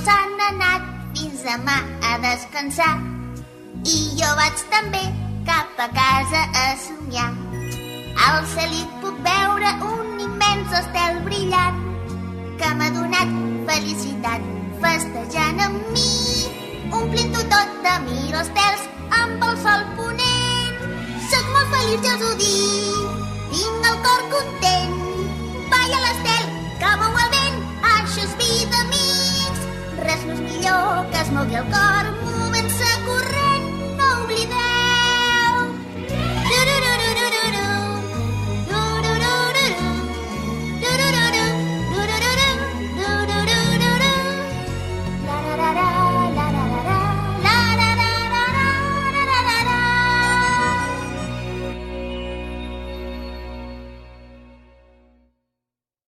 s'han anat fins demà a descansar. I jo vaig també cap a casa a somiar. Al cel hi puc veure un immens estel brillant que m'ha donat felicitat festejant amb mi. Omplint-ho tot de mirestels amb el sol ponent. Soc molt feliç, ja us ho dic, tinc el cor content. Balla l'estel, que mou el vent, això és vida, amics. Res no és millor que es mogui el cor movent-se corrent.